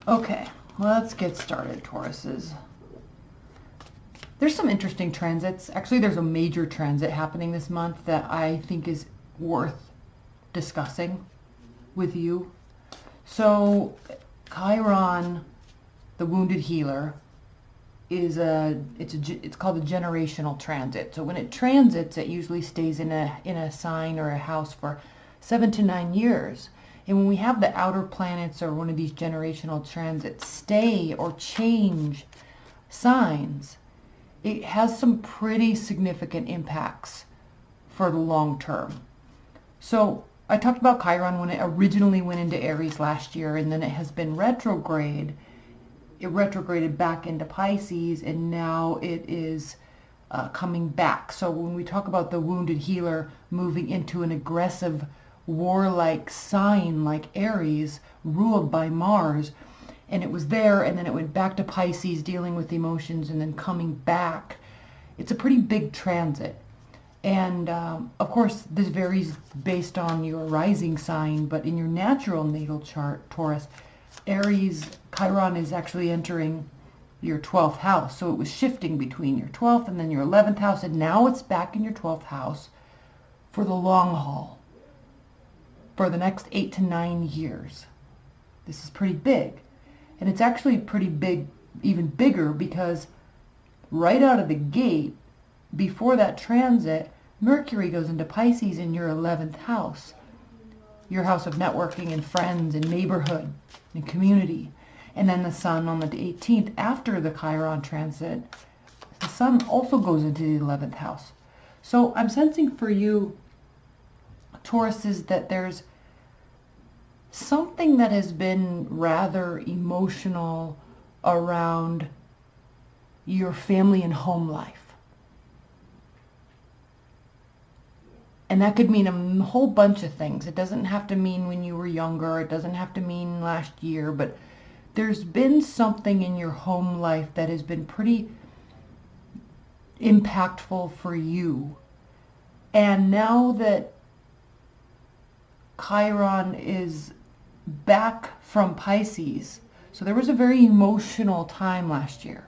Okay, let's get started, Tauruses. There's some interesting transits. Actually, there's a major transit happening this month that I think is worth discussing with you. So, Chiron, the wounded healer, is it's called a generational transit. So when it transits, it usually stays in a sign or a house for 7 to 9 years. And when we have the outer planets or one of these generational transits stay or change signs, it has some pretty significant impacts for the long term. So I talked about Chiron when it originally went into Aries last year, and then it has been retrograde. It retrograded back into Pisces, and now it is coming back. So when we talk about the wounded healer moving into an aggressive, warlike sign like Aries, ruled by Mars, and it was there, and then it went back to Pisces, dealing with emotions, and then coming back. It's a pretty big transit. And of course, this varies based on your rising sign, but in your natural natal chart, Taurus, Aries, Chiron is actually entering your 12th house. So it was shifting between your 12th and then your 11th house, and now it's back in your 12th house for the long haul, for the next 8 to 9 years. This is pretty big. And it's actually pretty big, even bigger, because right out of the gate, before that transit, Mercury goes into Pisces in your 11th house, your house of networking and friends and neighborhood and community. And then the Sun on the 18th, after the Chiron transit, the Sun also goes into the 11th house. So I'm sensing for you, Tauruses, that there's something that has been rather emotional around your family and home life. And that could mean a whole bunch of things. It doesn't have to mean when you were younger. It doesn't have to mean last year. But there's been something in your home life that has been pretty impactful for you. And now that Chiron is back from Pisces, so there was a very emotional time last year,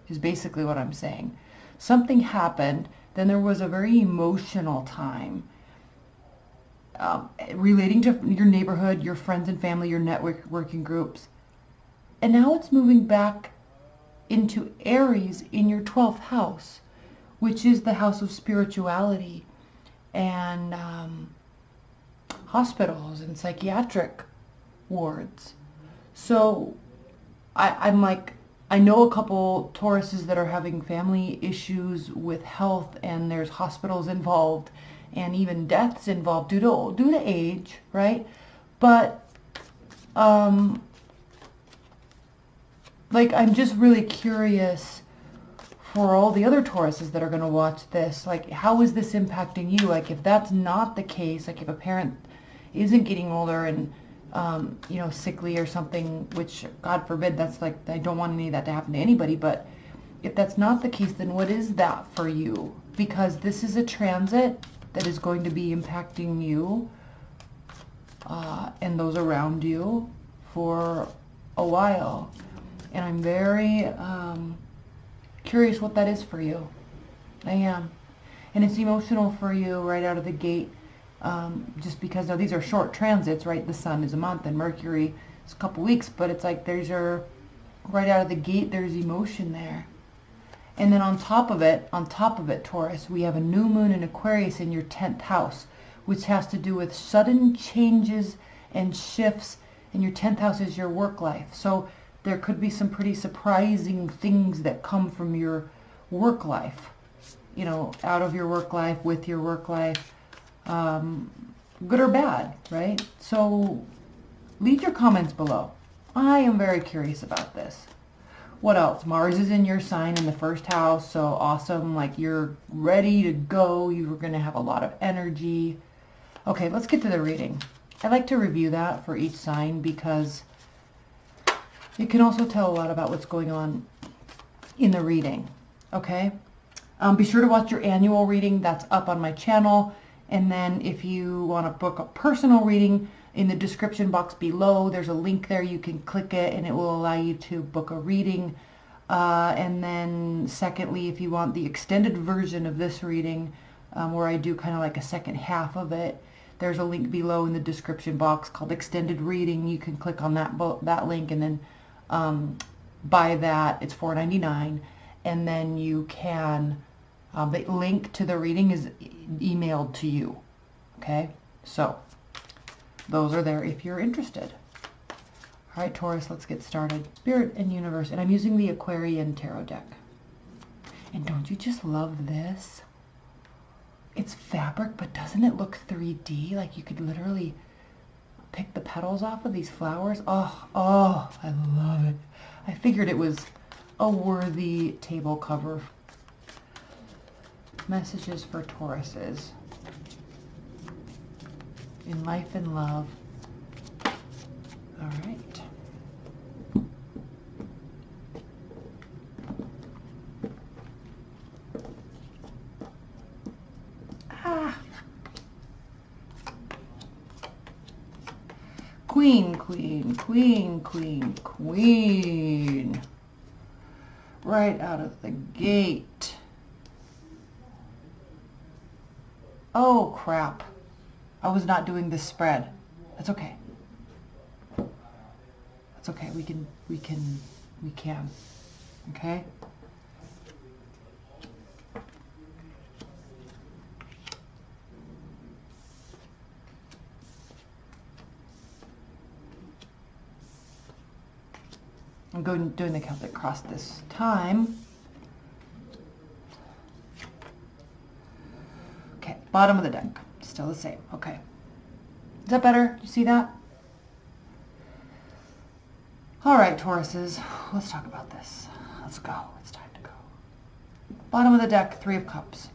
is basically what I'm saying. Something happened, then there was a very emotional time relating to your neighborhood, your friends and family, your networking groups. And now it's moving back into Aries in your 12th house, which is the house of spirituality and hospitals and psychiatric wards. So I'm like, I know a couple Tauruses that are having family issues with health, and there's hospitals involved and even deaths involved due to age, right? But like, I'm just really curious for all the other Tauruses that are going to watch this, like, how is this impacting you? Like, if that's not the case, like if a parent isn't getting older and you know, sickly or something, which God forbid, that's like, I don't want any of that to happen to anybody, but if that's not the case, then what is that for you? Because this is a transit that is going to be impacting you and those around you for a while. And I'm very curious what that is for you. I am. And it's emotional for you right out of the gate. Just because now these are short transits, right? The Sun is a month and Mercury is a couple weeks, but it's like there's your, right out of the gate, there's emotion there. And then on top of it, Taurus, we have a new moon in Aquarius in your 10th house, which has to do with sudden changes and shifts, and your 10th house is your work life. So there could be some pretty surprising things that come from your work life, you know, out of your work life, with your work life. Good or bad, right? So leave your comments below. I am very curious about this. What else? Mars is in your sign in the 1st house, so awesome. Like, you're ready to go. You're going to have a lot of energy. Okay, let's get to the reading. I like to review that for each sign because it can also tell a lot about what's going on in the reading. Okay? Be sure to watch your annual reading. That's up on my channel. And then if you want to book a personal reading, In the description box below, there's a link there. You can click it and it will allow you to book a reading. And then secondly, if you want the extended version of this reading, where I do kind of like a second half of it, there's a link below in the description box called extended reading. You can click on that link and then buy that. It's $4.99. And then you can, the link to the reading is emailed to you. Okay, so those are there if you're interested. All right, Taurus, let's get started. Spirit and Universe, and I'm using the Aquarian Tarot deck. And don't you just love this? It's fabric, but doesn't it look 3D? Like you could literally pick the petals off of these flowers. Oh, I love it. I figured it was a worthy table cover. Messages for Tauruses. In life and love. All right. Queen, queen, queen, queen, queen. Right out of the gate. Oh, crap. I was not doing this spread. That's okay. That's okay. We can. Okay? I'm doing the Celtic cross this time. Okay, bottom of the deck. Still the same. Okay. Is that better? You see that? All right, Tauruses. Let's talk about this. Let's go. It's time to go. Bottom of the deck, Three of Cups.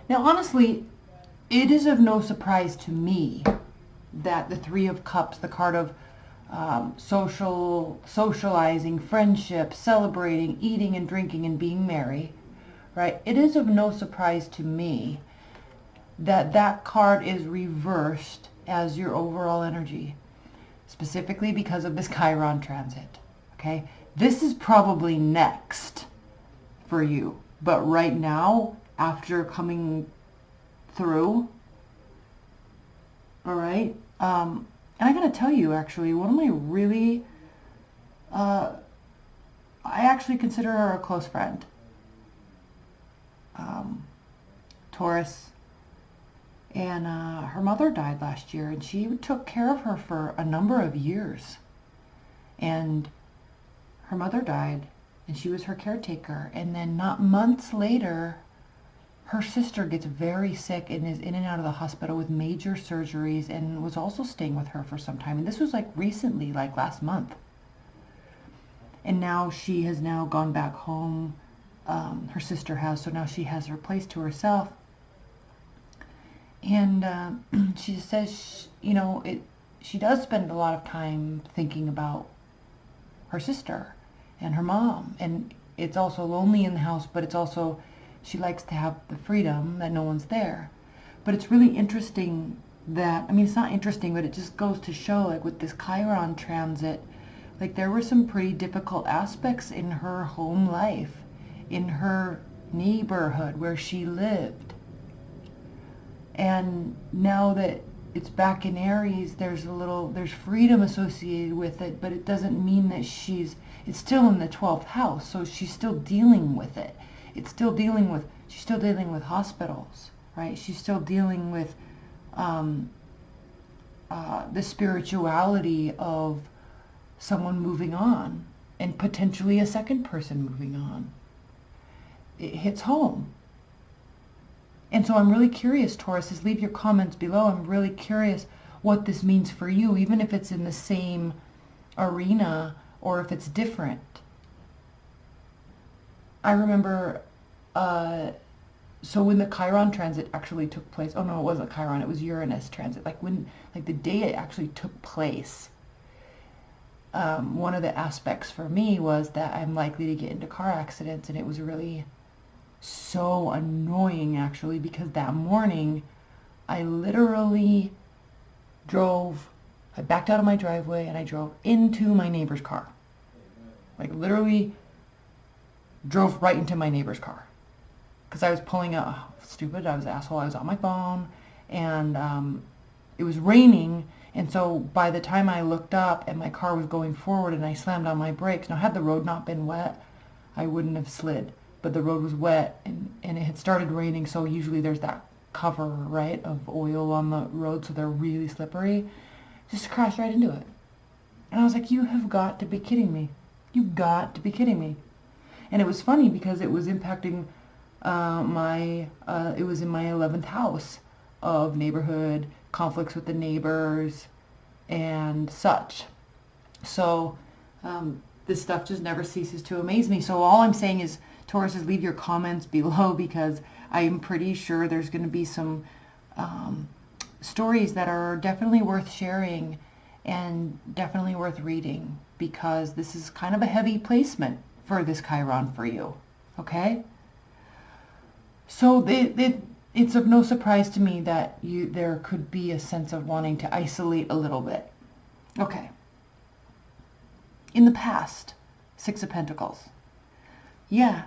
Now, honestly, it is of no surprise to me that the Three of Cups, the card of socializing, friendship, celebrating, eating and drinking and being merry, right? It is of no surprise to me that that card is reversed as your overall energy, specifically because of this Chiron transit, okay? This is probably next for you, but right now, after coming through, all right, and I gotta tell you, actually, one of my really, I actually consider her a close friend. Taurus. And her mother died last year, and she took care of her for a number of years. And her mother died, and she was her caretaker. And then not months later, her sister gets very sick and is in and out of the hospital with major surgeries, and was also staying with her for some time. And this was like recently, like last month. And now she has now gone back home. Her sister has, so now she has her place to herself. And she says, you know, she does spend a lot of time thinking about her sister and her mom. And it's also lonely in the house, but it's also, she likes to have the freedom that no one's there. But it's really interesting that, I mean, it's not interesting, but it just goes to show, like with this Chiron transit, like there were some pretty difficult aspects in her home life, in her neighborhood where she lived. And now that it's back in Aries, there's freedom associated with it, but it doesn't mean that it's still in the 12th house, so she's still dealing with it. She's still dealing with hospitals, right? She's still dealing with the spirituality of someone moving on, and potentially a second person moving on. It hits home. And so I'm really curious, Tauruses, leave your comments below. I'm really curious what this means for you, even if it's in the same arena or if it's different. I remember, so when the Chiron transit actually took place, oh no, it wasn't Chiron, it was Uranus transit. Like the day it actually took place, one of the aspects for me was that I'm likely to get into car accidents, and it was really so annoying actually, because that morning I literally I backed out of my driveway and I drove into my neighbor's car. Like literally drove right into my neighbor's car. Because I was pulling out, stupid, I was an asshole, I was on my phone, and it was raining, and so by the time I looked up and my car was going forward and I slammed on my brakes, now had the road not been wet, I wouldn't have slid, but the road was wet and it had started raining, so usually there's that cover, right, of oil on the road, so they're really slippery. Just crashed right into it. And I was like, you have got to be kidding me. You've got to be kidding me. And it was funny because it was impacting it was in my 11th house of neighborhood, conflicts with the neighbors, and such. So this stuff just never ceases to amaze me. So all I'm saying is, Taurus, is leave your comments below, because I am pretty sure there's going to be some stories that are definitely worth sharing and definitely worth reading, because this is kind of a heavy placement for this Chiron for you. Okay? So it's of no surprise to me that there could be a sense of wanting to isolate a little bit. Okay. In the past, Six of Pentacles. Yeah.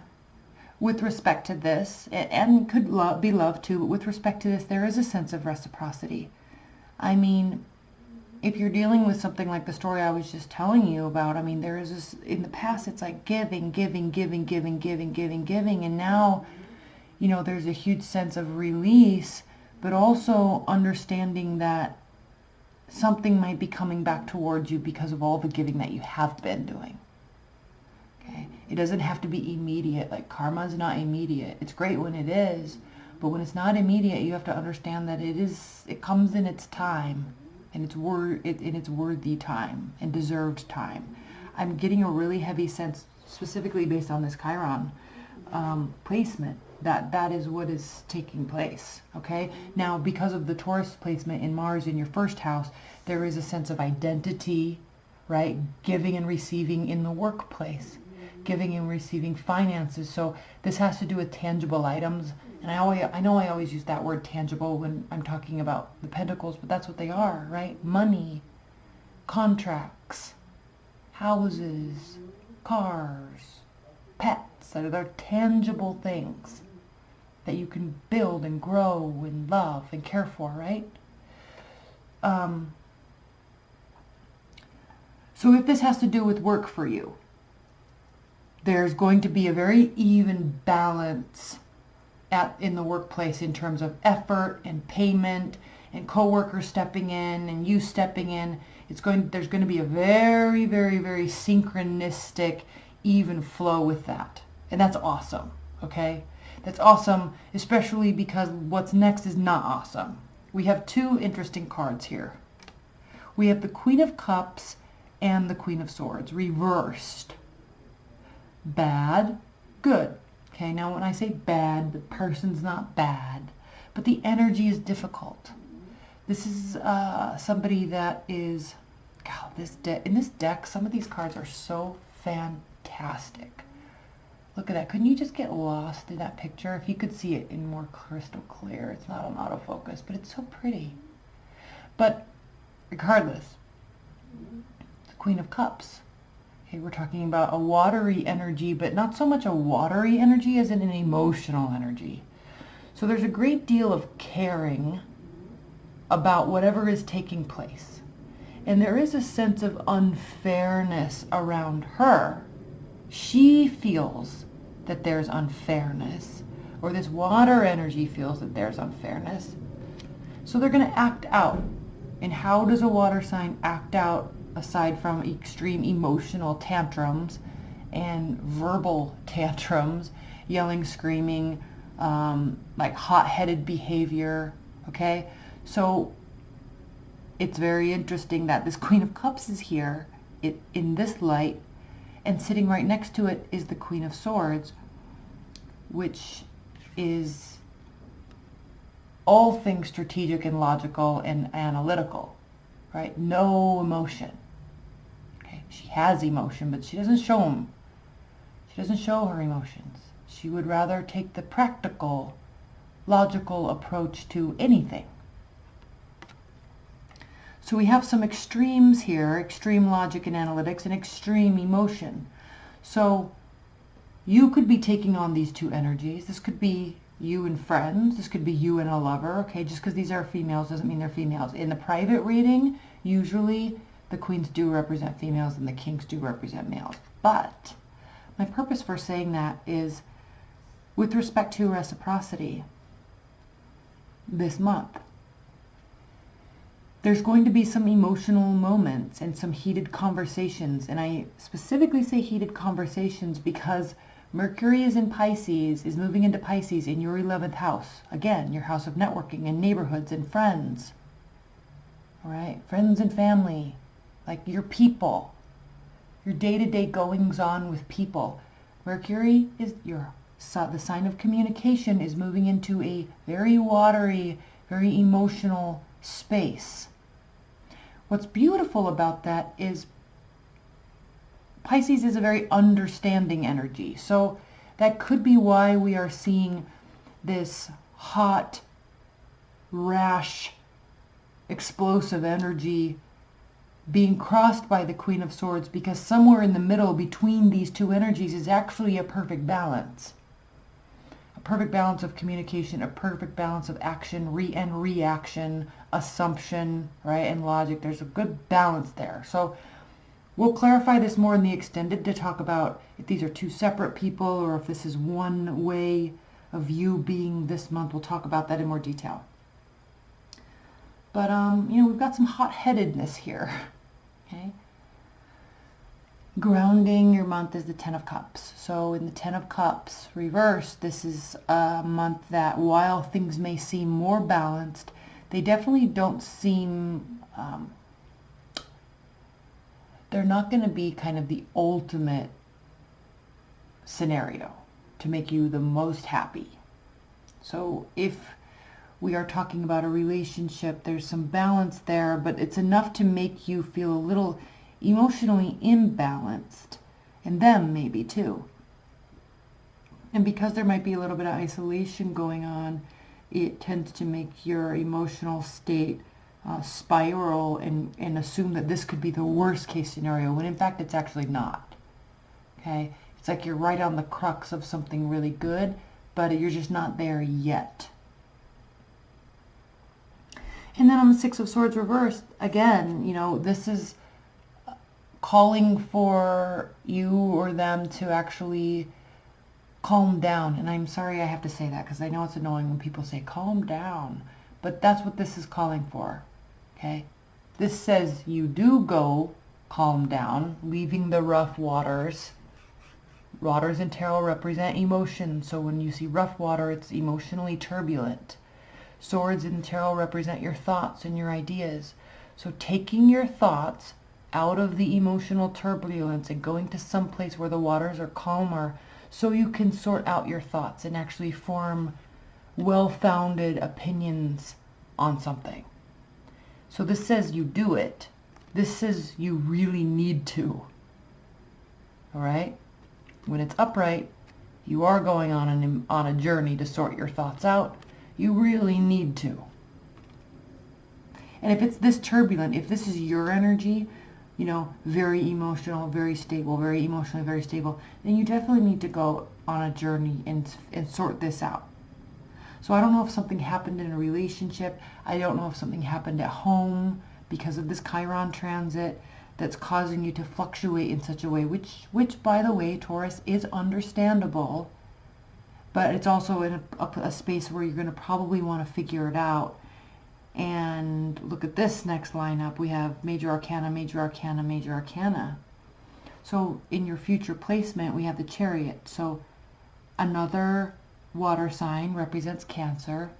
With respect to this, and could be love too, but with respect to this, there is a sense of reciprocity. I mean, if you're dealing with something like the story I was just telling you about, I mean, there is this, in the past, it's like giving, and now, you know, there's a huge sense of release, but also understanding that something might be coming back towards you because of all the giving that you have been doing. Okay? It doesn't have to be immediate. Like, karma is not immediate. It's great when it is, but when it's not immediate, you have to understand that it comes in its time, and it's worthy time and deserved time. I'm getting a really heavy sense, specifically based on this Chiron placement, that is what is taking place. Okay, now because of the Taurus placement in Mars in your first house, there is a sense of identity, right? Giving and receiving in the workplace, giving and receiving finances. So this has to do with tangible items, and I know I always use that word tangible when I'm talking about the Pentacles, but that's what they are, right? Money, contracts, houses, cars, pets. That are tangible things that you can build and grow and love and care for, right? So if this has to do with work for you, there's going to be a very even balance in the workplace in terms of effort and payment and coworkers stepping in and you stepping in. There's going to be a very, very, very synchronistic, even flow with that. And that's awesome, okay? That's awesome, especially because what's next is not awesome. We have two interesting cards here. We have the Queen of Cups and the Queen of Swords, reversed. Bad, good. Okay, now when I say bad, the person's not bad, but the energy is difficult. This is somebody that is, God, in this deck, some of these cards are so fantastic. Look at that. Couldn't you just get lost in that picture? If you could see it in more crystal clear. It's not on autofocus, but it's so pretty. But regardless, the Queen of Cups. Okay, we're talking about a watery energy, but not so much a watery energy as in an emotional energy. So there's a great deal of caring about whatever is taking place. And there is a sense of unfairness around her. She feels that there's unfairness, or this water energy feels that there's unfairness. So they're going to act out. And how does a water sign act out aside from extreme emotional tantrums and verbal tantrums, yelling, screaming, like hot-headed behavior, okay? So it's very interesting that this Queen of Cups is here in this light, and sitting right next to it is the Queen of Swords, which is all things strategic and logical and analytical, right? No emotion. Okay, she has emotion, but she doesn't show them. She doesn't show her emotions. She would rather take the practical, logical approach to anything. So we have some extremes here, extreme logic and analytics and extreme emotion. So you could be taking on these two energies. This could be you and friends. This could be you and a lover. Okay, just because these are females doesn't mean they're females. In the private reading, usually the queens do represent females and the kings do represent males. But my purpose for saying that is with respect to reciprocity this month. There's going to be some emotional moments and some heated conversations. And I specifically say heated conversations because Mercury is in Pisces, is moving into Pisces in your 11th house. Again, your house of networking and neighborhoods and friends. All right, friends and family, like your people, your day-to-day goings on with people. Mercury is the sign of communication is moving into a very watery, very emotional space. What's beautiful about that is Pisces is a very understanding energy. So that could be why we are seeing this hot, rash, explosive energy being crossed by the Queen of Swords, because somewhere in the middle between these two energies is actually a perfect balance. A perfect balance of communication, a perfect balance of action and reaction, assumption, right, and logic. There's a good balance there. So we'll clarify this more in the extended to talk about if these are two separate people or if this is one way of you being this month. We'll talk about that in more detail. But, we've got some hot-headedness here, okay? Grounding your month is the Ten of Cups. So in the Ten of Cups reversed, this is a month that while things may seem more balanced, they definitely don't seem, they're not going to be kind of the ultimate scenario to make you the most happy. So if we are talking about a relationship, there's some balance there, but it's enough to make you feel a little emotionally imbalanced, and them maybe too. And because there might be a little bit of isolation going on, it tends to make your emotional state spiral and assume that this could be the worst case scenario, when in fact it's actually not. Okay? It's like you're right on the crux of something really good, but you're just not there yet. And then on the Six of Swords reversed, again, this is calling for you or them to actually calm down. And I'm sorry I have to say that because I know it's annoying when people say calm down, but that's what this is calling for. Okay? This says you do go calm down, leaving the rough waters. Waters in tarot represent emotion, so when you see rough water, it's emotionally turbulent. Swords in tarot represent your thoughts and your ideas. So taking your thoughts out of the emotional turbulence and going to some place where the waters are calmer so you can sort out your thoughts and actually form well-founded opinions on something. So this says you do it. This says you really need to. All right? When it's upright, you are going on a journey to sort your thoughts out. You really need to. And if it's this turbulent, if this is your energy, very emotional, very stable, very emotionally, very stable, then you definitely need to go on a journey and sort this out. So I don't know if something happened in a relationship. I don't know if something happened at home because of this Chiron transit that's causing you to fluctuate in such a way, which by the way, Taurus, is understandable, but it's also in a space where you're going to probably want to figure it out. And look at this next lineup. We have Major Arcana, Major Arcana, Major Arcana. So in your future placement, we have the Chariot. So another water sign represents Cancer.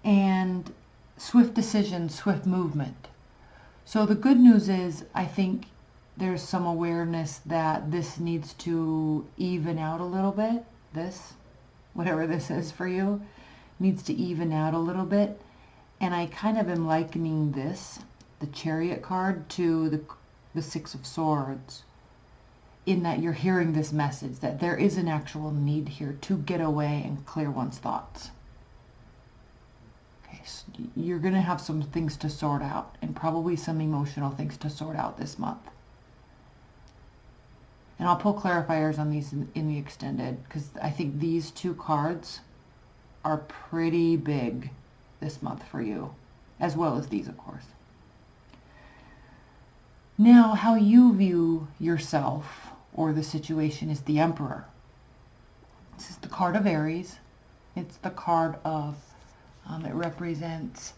And swift decision, swift movement. So the good news is, I think there's some awareness that this needs to even out a little bit. This, whatever this is for you, needs to even out a little bit. And I kind of am likening this, the Chariot card, to the Six of Swords, in that you're hearing this message that there is an actual need here to get away and clear one's thoughts. Okay, You're going to have some things to sort out, and probably some emotional things to sort out this month. And I'll pull clarifiers on these in the extended, because I think these two cards are pretty big this month for you, as well as these, of course. Now, how you view yourself or the situation is the Emperor. This is the card of Aries. It's the card of, it represents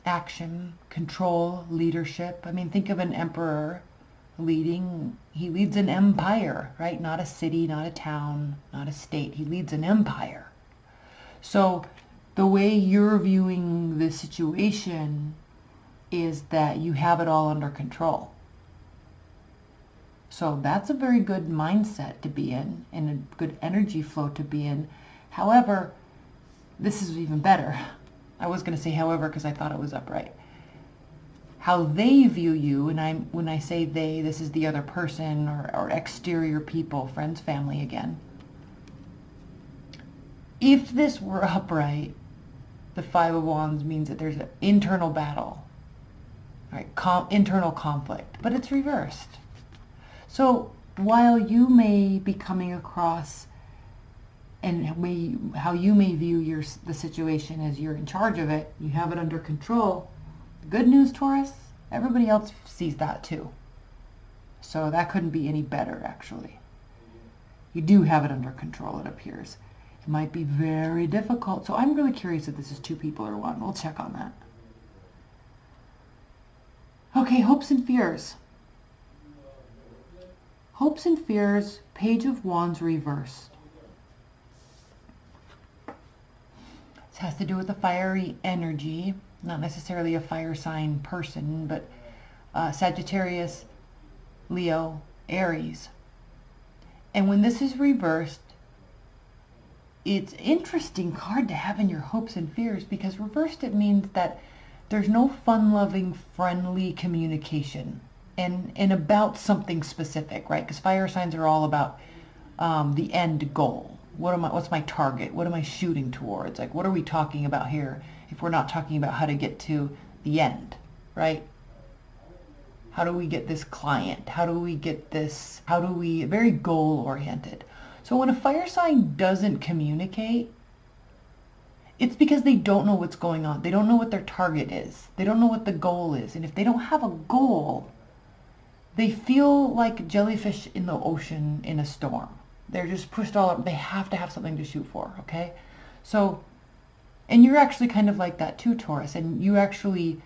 action, control, leadership. I mean, think of an emperor leading. He leads an empire, right? Not a city, not a town, not a state. He leads an empire. So the way you're viewing the situation is that you have it all under control. So that's a very good mindset to be in, and a good energy flow to be in. However, this is even better. I was going to say however because I thought it was upright. How they view you, and when I say they, this is the other person or exterior people, friends, family again. If this were upright, the Five of Wands means that there's an internal battle, right? Internal conflict, but it's reversed. So while you may be coming across and how you may view the situation as you're in charge of it, you have it under control. Good news, Taurus, everybody else sees that too. So that couldn't be any better, actually. You do have it under control, it appears. It might be very difficult. So I'm really curious if this is two people or one. We'll check on that. Okay, hopes and fears. Hopes and fears, Page of Wands reversed. This has to do with the fiery energy, not necessarily a fire sign person, but Sagittarius, Leo, Aries. And when this is reversed, it's an interesting card to have in your hopes and fears, because reversed, it means that there's no fun-loving, friendly communication and about something specific, right? Because fire signs are all about the end goal. What's my target? What am I shooting towards? Like, what are we talking about here if we're not talking about how to get to the end, right? How do we get this client? How do we get this? Very goal-oriented. So when a fire sign doesn't communicate, it's because they don't know what's going on. They don't know what their target is. They don't know what the goal is. And if they don't have a goal, they feel like jellyfish in the ocean in a storm. They're just pushed all up. They have to have something to shoot for, okay? So, and you're actually kind of like that too, Taurus. And you actually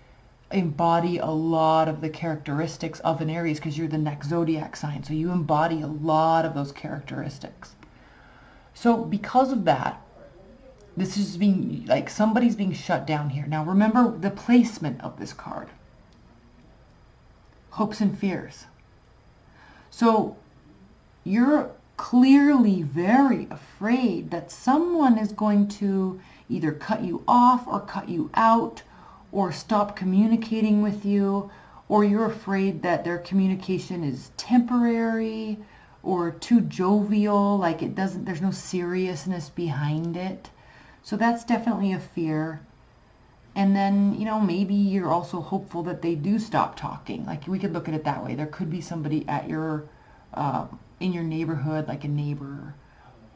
embody a lot of the characteristics of an Aries because you're the next zodiac sign. So you embody a lot of those characteristics. So because of that, this is being, like, somebody's being shut down here. Now remember the placement of this card. Hopes and fears. So you're clearly very afraid that someone is going to either cut you off or cut you out or stop communicating with you, or you're afraid that their communication is temporary or too jovial, like there's no seriousness behind it. So that's definitely a fear. And then, maybe you're also hopeful that they do stop talking. Like, we could look at it that way. There could be somebody at your in your neighborhood, like a neighbor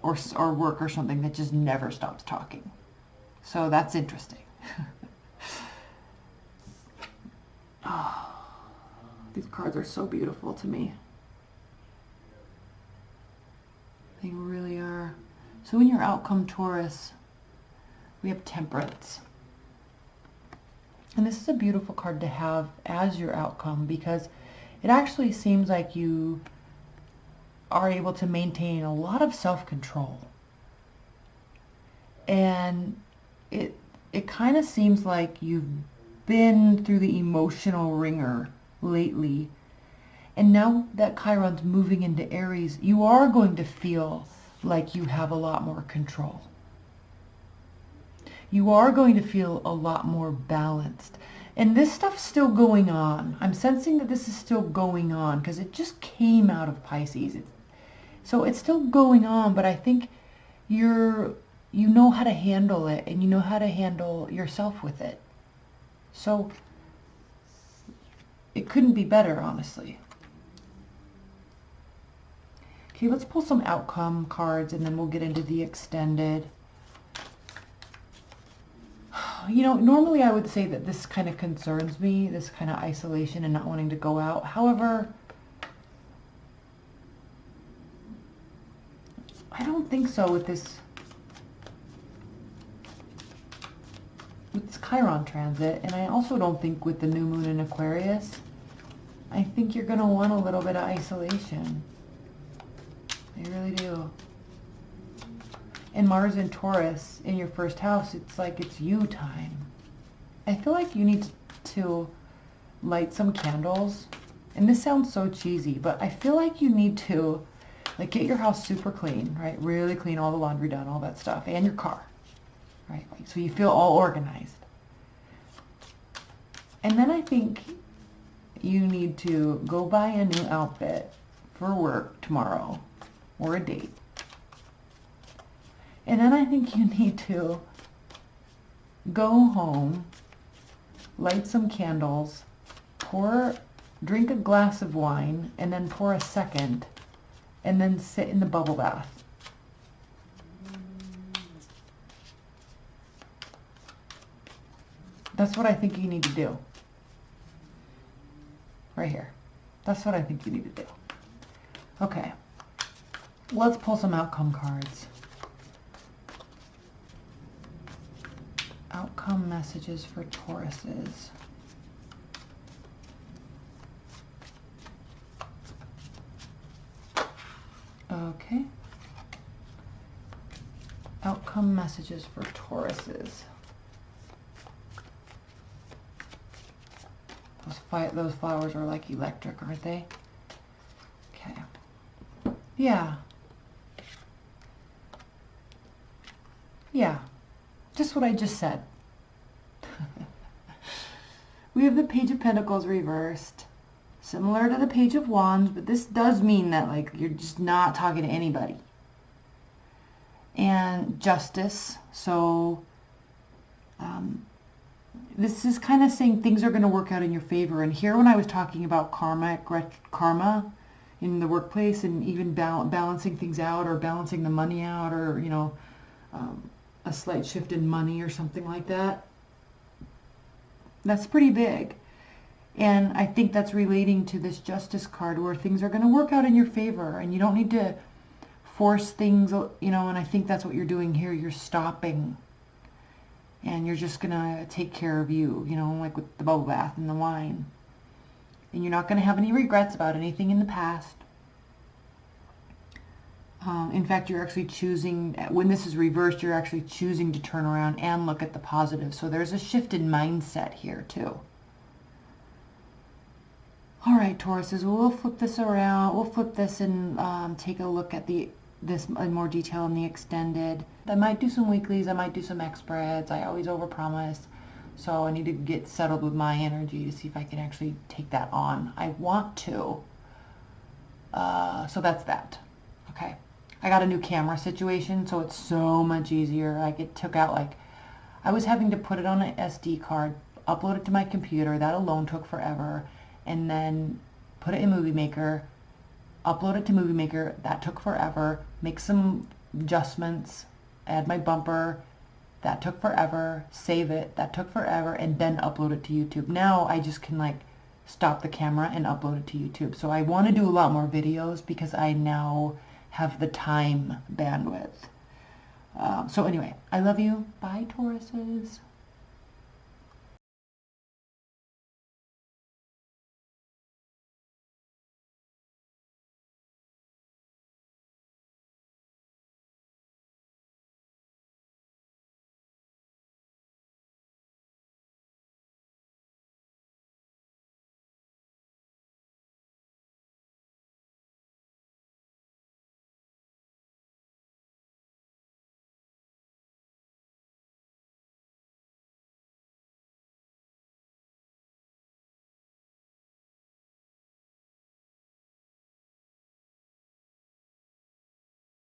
or work or something, that just never stops talking. So that's interesting. Oh, these cards are so beautiful to me. They really are. So in your outcome, Taurus, we have Temperance. And this is a beautiful card to have as your outcome, because it actually seems like you are able to maintain a lot of self-control. And it kind of seems like you've been through the emotional ringer lately. And now that Chiron's moving into Aries, you are going to feel like you have a lot more control. You are going to feel a lot more balanced. And this stuff's still going on. I'm sensing that this is still going on because it just came out of Pisces. So it's still going on, but I think you're you know how to handle it, and you know how to handle yourself with it. So it couldn't be better, honestly. Okay, let's pull some outcome cards, and then we'll get into the extended. You know, normally I would say that this kind of concerns me, this kind of isolation and not wanting to go out. However, I don't think so with this Chiron transit, and I also don't think with the new moon in Aquarius. I think you're going to want a little bit of isolation. I really do. And Mars in Taurus in your first house, it's like it's you time. I feel like you need to light some candles. And this sounds so cheesy, but I feel like you need to like get your house super clean, right? Really clean, all the laundry done, all that stuff, and your car, right? Like, so you feel all organized. And then I think you need to go buy a new outfit for work tomorrow or a date. And then I think you need to go home, light some candles, drink a glass of wine, and then pour a second, and then sit in the bubble bath. That's what I think you need to do. Right here. That's what I think you need to do. Okay. Let's pull some outcome cards. Outcome messages for Tauruses. Okay. Outcome messages for Tauruses. Those flowers are like electric, aren't they? Okay. Yeah. Yeah. Just what I just said. We have the Page of Pentacles reversed. Similar to the Page of Wands, but this does mean that like you're just not talking to anybody. And Justice. So this is kind of saying things are going to work out in your favor. And here when I was talking about karma in the workplace, and even balancing things out, or balancing the money out, or, you know, a slight shift in money or something like that, that's pretty big. And I think that's relating to this Justice card, where things are going to work out in your favor, and you don't need to force things, you know, and I think that's what you're doing here. You're stopping, and you're just going to take care of you, you know, like with the bubble bath and the wine. And you're not going to have any regrets about anything in the past. In fact, you're actually choosing, when this is reversed, you're actually choosing to turn around and look at the positive. So there's a shift in mindset here too. All right, Tauruses, we'll flip this around. We'll flip this and take a look at this in more detail in the extended. I might do some weeklies. I might do some spreads. I always overpromise. So I need to get settled with my energy to see if I can actually take that on. I want to. So that's that. Okay. I got a new camera situation, so it's so much easier. Like, it took out, like, I was having to put it on an SD card, upload it to my computer. That alone took forever. And then put it in Movie Maker, upload it to Movie Maker. That took forever. Make some adjustments, add my bumper. That took forever. Save it. That took forever. And then upload it to YouTube. Now I just can, like, stop the camera and upload it to YouTube. So I want to do a lot more videos because I now have the time bandwidth. So anyway, I love you. Bye, Tauruses.